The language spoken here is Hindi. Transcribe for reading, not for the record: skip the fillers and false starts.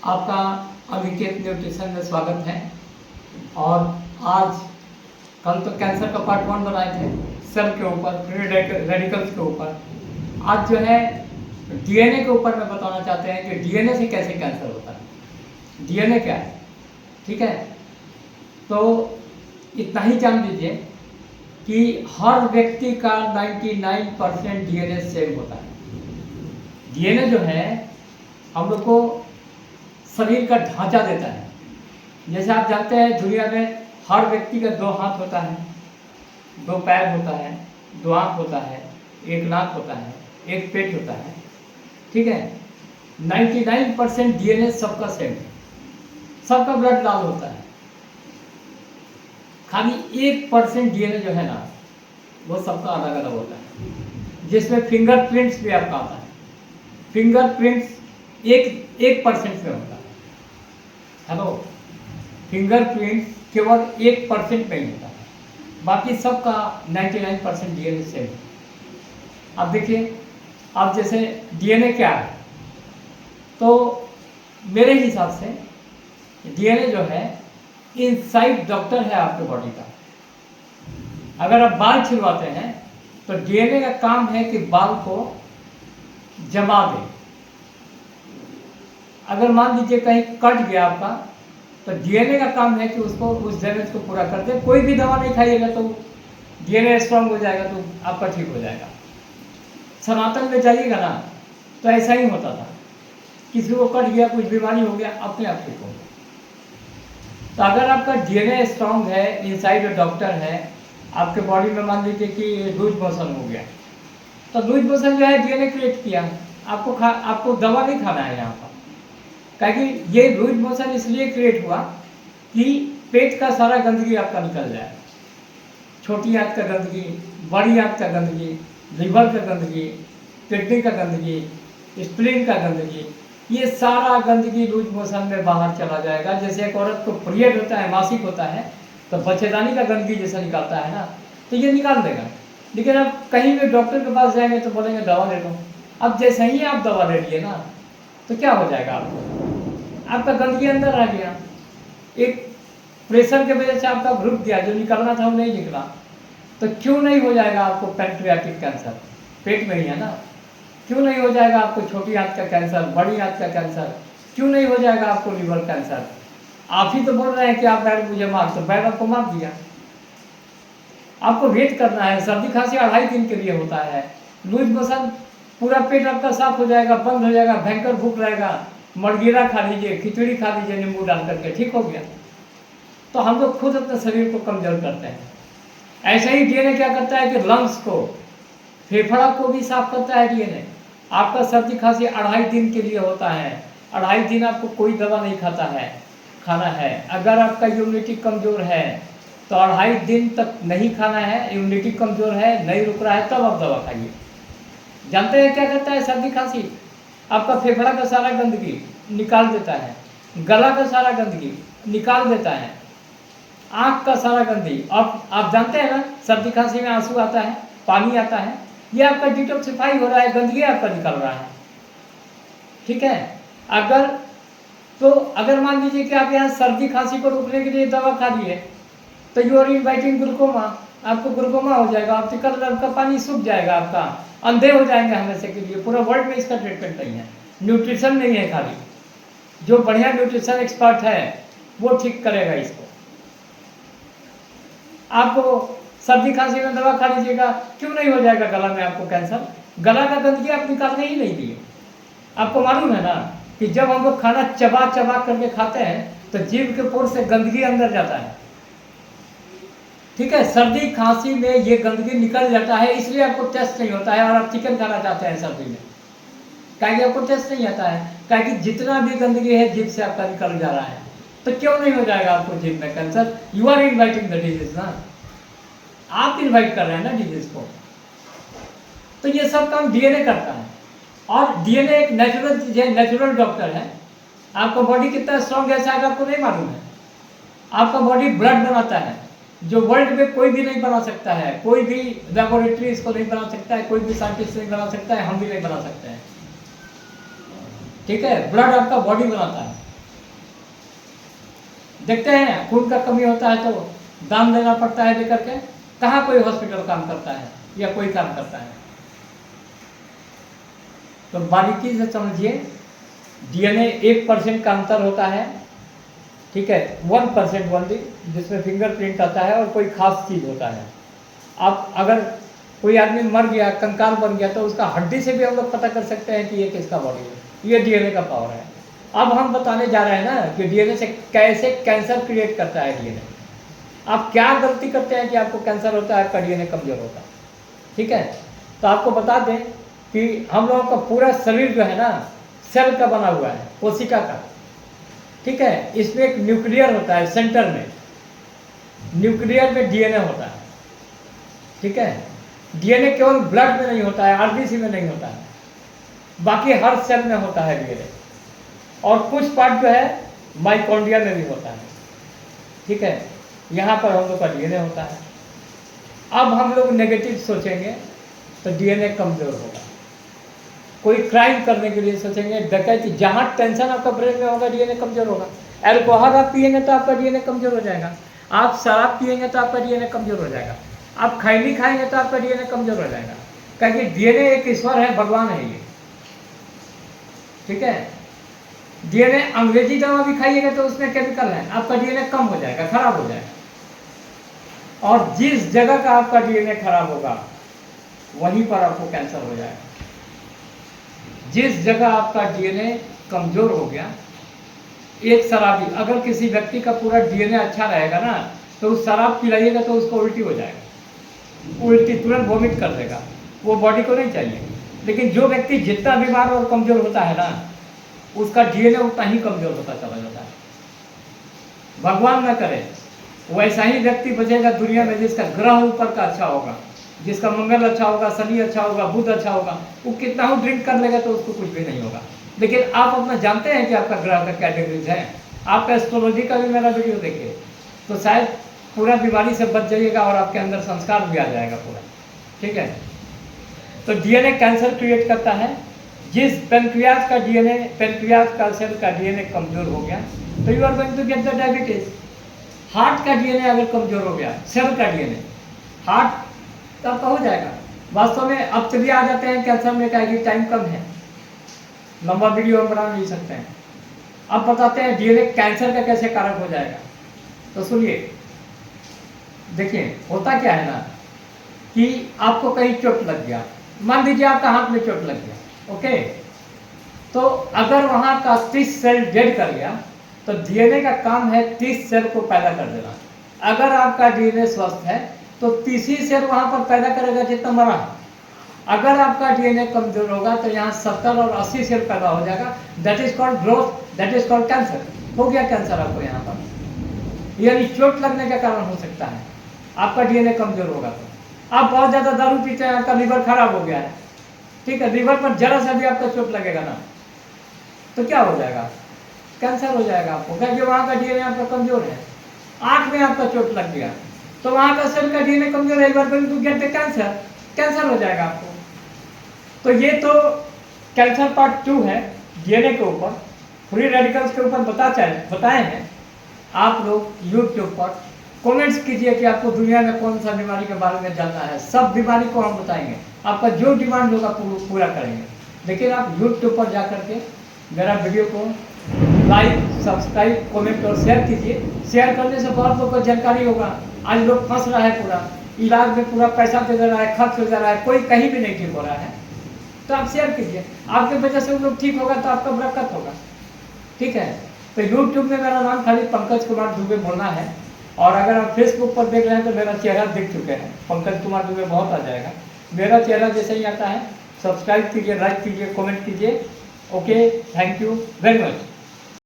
आपका अनिकेत न्यूट्रिशन में स्वागत है। और आज कल तो कैंसर का पार्ट 1 बनाए थे, सेल के ऊपर, फ्री रेडिकल्स के ऊपर। आज जो है डीएनए के ऊपर में बताना चाहते हैं कि डीएनए से कैसे कैंसर होता है, डीएनए क्या है। ठीक है, तो इतना ही जान लीजिए कि हर व्यक्ति का 99% डीएनए सेम होता है। डीएनए जो है हम लोग को शरीर का ढांचा देता है। जैसे आप जानते हैं दुनिया में हर व्यक्ति का 2 हाथ होता है, 2 पैर होता है, 2 आँख होता है, 1 नाक होता है, 1 पेट होता है। ठीक है, 99% डीएनए सबका सेम है, सबका ब्लड लाल होता है। खाली 1% डीएनए जो है ना वो सबका अलग अलग होता है, जिसमें फिंगरप्रिंट्स भी आपका आता है। फिंगरप्रिंट्स 1% में होता है। हेलो, फिंगरप्रिंट्स केवल 1% में ही होता है, बाकी सबका 99% डीएनए सेम है। अब देखिए, अब जैसे डीएनए क्या है, तो मेरे हिसाब से डीएनए जो है इनसाइड डॉक्टर है आपके बॉडी का। अगर आप बाल छिलवाते हैं तो डीएनए का काम है कि बाल को जमा दे। अगर मान लीजिए कहीं कट गया आपका, तो डीएनए का काम है कि उसको, उस डैमेज को पूरा कर दे। कोई भी दवा नहीं खाइएगा तो डीएनए स्ट्रांग हो जाएगा, तो आपका ठीक हो जाएगा। सनातन में जाइएगा ना तो ऐसा ही होता था, किसी को कट गया, कुछ बीमारी हो गया, अपने आप ठीक हो गया। तो अगर आपका डीएनए स्ट्रांग है, इनसाइड डॉक्टर है, आपके बॉडी में मान लीजिए कि लूज मोशन हो गया, तो लूज मोशन जो है डीएनए क्रिएट किया। आपको दवा नहीं खाना है यहाँ पर, क्योंकि ये लूज मोशन इसलिए क्रिएट हुआ कि पेट का सारा गंदगी आपका निकल जाए। छोटी आंत का गंदगी, बड़ी आंत का गंदगी, लीवर का गंदगी, किडनी का गंदगी, स्प्लीन का गंदगी, ये सारा गंदगी लूज मोशन में बाहर चला जाएगा। जैसे एक औरत को पीरियड होता है, मासिक होता है, तो बच्चेदानी का गंदगी जैसा निकलता है ना, तो ये निकाल देगा। लेकिन आप कहीं भी डॉक्टर के पास जाएंगे तो बोलेंगे दवा ले लो। अब जैसे ही आप दवा ले लिए ना, तो क्या हो जाएगा आपको, आपका गंदगी अंदर आ गया। एक प्रेशर के वजह से आपका रुक गया, जो निकलना था वो नहीं निकला। तो क्यों नहीं हो जाएगा आपको पैंक्रियाटिक कैंसर, पेट में ही है ना। क्यों नहीं हो जाएगा आपको छोटी आंत का कैंसर, बड़ी आंत का कैंसर, क्यों नहीं हो जाएगा आपको लीवर कैंसर। आप ही तो बोल रहे हैं कि आप बैड मुझे मार, तो बैड आपको मार दिया। आपको वेट करना है। सर्दी खांसी 2.5 दिन के लिए होता है। लूज मोशन, पूरा पेट आपका साफ हो जाएगा, बंद हो जाएगा, भयंकर भूख रहेगा, मरगिरा खा लीजिए, खिचड़ी खा लीजिए नींबू डाल करके, ठीक हो गया। तो हम लोग खुद अपने शरीर को कमजोर करते हैं। ऐसे ही डीएनए क्या करता है कि लंग्स को, फेफड़ा को भी साफ करता है डीएनए। आपका सर्दी खांसी 2.5 दिन के लिए होता है। 2.5 दिन आपको कोई दवा नहीं खाना है। अगर आपका इम्यूनिटी कमजोर है तो 2.5 दिन तक नहीं खाना है। इम्यूनिटी कमजोर है, नहीं रुक रहा है, तब आप दवा खाइए। जानते हैं क्या करता है सर्दी खांसी? आपका फेफड़ा का सारा गंदगी निकाल देता है, गला का सारा गंदगी निकाल देता है, आँख का सारा गंदगी। आप जानते हैं ना, सर्दी खांसी में आंसू आता है, पानी आता है, ये आपका डिटॉक्सिफाई हो रहा है, गंदगी आपका निकल रहा है। ठीक है, अगर मान लीजिए कि आप यहाँ सर्दी खांसी को रोकने के लिए दवा खा लिए, तो यू आर इनवाइटिंग ग्लूकोमा, आपको ग्लूकोमा हो जाएगा, आपका पानी सूख जाएगा, आपका अंधे हो जाएंगे हमेशा के लिए। पूरा वर्ल्ड में इसका ट्रीटमेंट नहीं है, न्यूट्रिशन नहीं है। खाली जो बढ़िया न्यूट्रिशन एक्सपर्ट है वो ठीक करेगा इसको। आपको सर्दी खांसी में दवा खा लीजिएगा, क्यों नहीं हो जाएगा गला में आपको कैंसर? गला का गंदगी आप निकालने ही नहीं दिए। आपको मालूम है ना कि जब हम लोग खाना चबा चबा करके खाते हैं तो जीभ के पोर से गंदगी अंदर जाता है। ठीक है, सर्दी खांसी में ये गंदगी निकल जाता है, इसलिए आपको टेस्ट नहीं होता है। और आप चिकन खाना चाहते हैं सर्दी में, क्योंकि आपको टेस्ट नहीं आता है, क्योंकि जितना भी गंदगी है जीभ से आपका निकल जा रहा है। तो क्यों नहीं हो जाएगा आपको जीभ में cancer? You are inviting the disease ना, आप इन्वाइट कर रहे हैं ना डिजीज को। तो ये सब काम डीएनए करता है। और डीएनए एक नेचुरल चीज है, नेचुरल डॉक्टर है। आपका बॉडी कितना स्ट्रांग है शायद आपको नहीं मालूम है। आपका बॉडी ब्लड बनाता है, जो वर्ल्ड में कोई भी नहीं बना सकता है। कोई भी लेबोरेटरी इसको नहीं बना सकता है, कोई भी साइंटिस्ट नहीं बना सकता है, हम भी नहीं बना सकते हैं। ठीक है, ब्लड आपका बॉडी बनाता है। देखते हैं खून का कमी होता है तो दान देना पड़ता है लेकर के। कहाँ कोई हॉस्पिटल काम करता है या कोई काम करता है? तो बारीकी से समझिए, डीएनए 1% का अंतर होता है, ठीक है, 1% ओनली, जिसमें फिंगरप्रिंट आता है और कोई खास चीज़ होता है। आप अगर कोई आदमी मर गया, कंकाल बन गया, तो उसका हड्डी से भी हम लोग पता कर सकते हैं कि ये किसका बॉडी है। ये डीएनए का पावर है। अब हम बताने जा रहे हैं ना कि डीएनए से कैसे कैंसर क्रिएट करता है डीएनए। आप क्या गलती करते हैं कि आपको कैंसर होता है, आपका डीएनए कमजोर होता है, ठीक है? तो आपको बता दें कि हम लोगों का पूरा शरीर जो है ना, सेल का बना हुआ है, कोशिका का, ठीक है? इसमें एक न्यूक्लियर होता है सेंटर में, न्यूक्लियर में डीएनए होता है, ठीक है? डीएनए केवल ब्लड में नहीं होता है, आरबीसी में नहीं होता है, बाकी हर सेल में होता है डीएनए। और कुछ पार्ट जो है माइटोकॉन्ड्रिया में भी होता है, ठीक है? यहाँ पर हम लोग का डीएनए होता है। अब हम लोग नेगेटिव सोचेंगे तो डीएनए कमजोर होगा। कोई क्राइम करने के लिए सोचेंगे, डकैती, जहाँ टेंशन आपका ब्रेन में होगा डीएनए कमजोर होगा। अल्कोहल आप पिएंगे तो आपका डीएनए कमजोर हो जाएगा। आप शराब पिएंगे तो आपका डीएनए कमजोर हो जाएगा। आप खैनी खाएंगे तो आपका डीएनए कमजोर हो जाएगा। क्योंकि डीएनए एक ईश्वर है, भगवान है ये, ठीक है? डीएनए अंग्रेजी दवा भी खाइएगा तो उसमें केमिकल है, आपका डीएनए कम हो जाएगा, खराब हो जाएगा। और जिस जगह का आपका डीएनए खराब होगा वहीं पर आपको कैंसर हो जाएगा। जिस जगह आपका डीएनए कमजोर हो गया, एक शराबी, अगर किसी व्यक्ति का पूरा डीएनए अच्छा रहेगा ना, तो उस शराब पिलाइएगा तो उसको उल्टी हो जाएगा, उल्टी तुरंत वॉमिट कर देगा, वो बॉडी को नहीं चाहिए। लेकिन जो व्यक्ति जितना बीमार और कमजोर होता है ना, उसका डीएनए उतना ही कमजोर होता चला जाता है। भगवान न करे वैसा ही व्यक्ति बचेगा दुनिया में जिसका ग्रह ऊपर का अच्छा होगा, जिसका मंगल अच्छा होगा, शनि अच्छा होगा, बुध अच्छा होगा। वो कितना ही ड्रिंक कर लेगा तो उसको कुछ भी नहीं होगा। लेकिन आप अपना जानते हैं कि आपका ग्रह का कैटेगरीज है। आपका एस्ट्रोलॉजी का भी मेरा वीडियो देखिए, तो शायद पूरा बीमारी से बच जाइएगा और आपके अंदर संस्कार भी आ जाएगा पूरा, ठीक है? तो डीएनए कैंसर क्रिएट करता है। जिस पेनक्रियाज का डीएनए, पेनक्रियाज का सेल का डीएनए कमजोर हो गया तो you are going to get the diabetes. Heart का डीएनए अगर कमजोर हो गया, सेल का डीएनए, हार्ट तब हो जाएगा। वास्तव में अब चलिए आ जाते हैं कैंसर में, क्या टाइम कम है, लंबा वीडियो हम बना नहीं सकते हैं। अब बताते हैं डीएनए कैंसर का कैसे कारक हो जाएगा। तो सुनिए, देखिए होता क्या है ना कि आपको कहीं चोट लग गया, मान लीजिए आपका हाथ में चोट लग गया, ओके? तो अगर वहां का 30 सेल डेड कर गया तो डीएनए का काम है 30 सेल को पैदा कर देना। अगर आपका डीएनए स्वस्थ है तो 30 ही सेल वहां पर पैदा करेगा जितना मरा है। अगर आपका डीएनए कमजोर होगा तो यहाँ 70 और 80 सेल पैदा हो जाएगा। That is called growth, that is called cancer. हो गया कैंसर आपको यहाँ पर। यानी चोट लगने का कारण हो सकता है, आपका डीएनए कमजोर होगा तो। आप बहुत ज़्यादा दारू पीते हैं, आपका लीवर खराब हो गया है, ठीक है? लीवर पर जरा सा भी आपका चोट लगेगा ना तो क्या हो जाएगा? कैंसर हो जाएगा आपको, क्योंकि वहाँ का डीएनए आपका कमजोर है। आँख में आपका चोट लग गया तो वहाँ का सेल का डीएनए कमजोर है, गेट कैंसर, कैंसर हो जाएगा आपको। तो ये तो कैंसर पार्ट 2 है डीएनए के ऊपर, फ्री रेडिकल्स के ऊपर बताए हैं। आप लोग यूट्यूब पर कमेंट्स कीजिए कि आपको दुनिया में कौन सा बीमारी के बारे में जानना है। सब बीमारी को हम बताएंगे, आपका जो डिमांड होगा पूरा करेंगे। लेकिन आप यूट्यूब पर जा करके मेरा वीडियो को लाइक, सब्सक्राइब, कमेंट और शेयर कीजिए। शेयर करने से बहुत लोगों को जानकारी होगा। आज लोग फंस रहा है, पूरा इलाज में पूरा पैसा दे रहा है, खर्च हो जा रहा है, कोई कहीं भी नहीं ठीक हो रहा है। तो आप शेयर कीजिए, आपके वजह से वो लोग ठीक होगा तो आपका बरकत होगा, ठीक है? तो यूट्यूब में मेरा नाम खाली पंकज कुमार दुबे बोलना है। और अगर आप फेसबुक पर देख रहे हैं तो मेरा चेहरा दिख चुके हैं, पंकज कुमार दुबे बहुत आ जाएगा। मेरा चेहरा जैसे ही आता है सब्सक्राइब कीजिए, लाइक कीजिए, कमेंट कीजिए। Okay, thank you very much.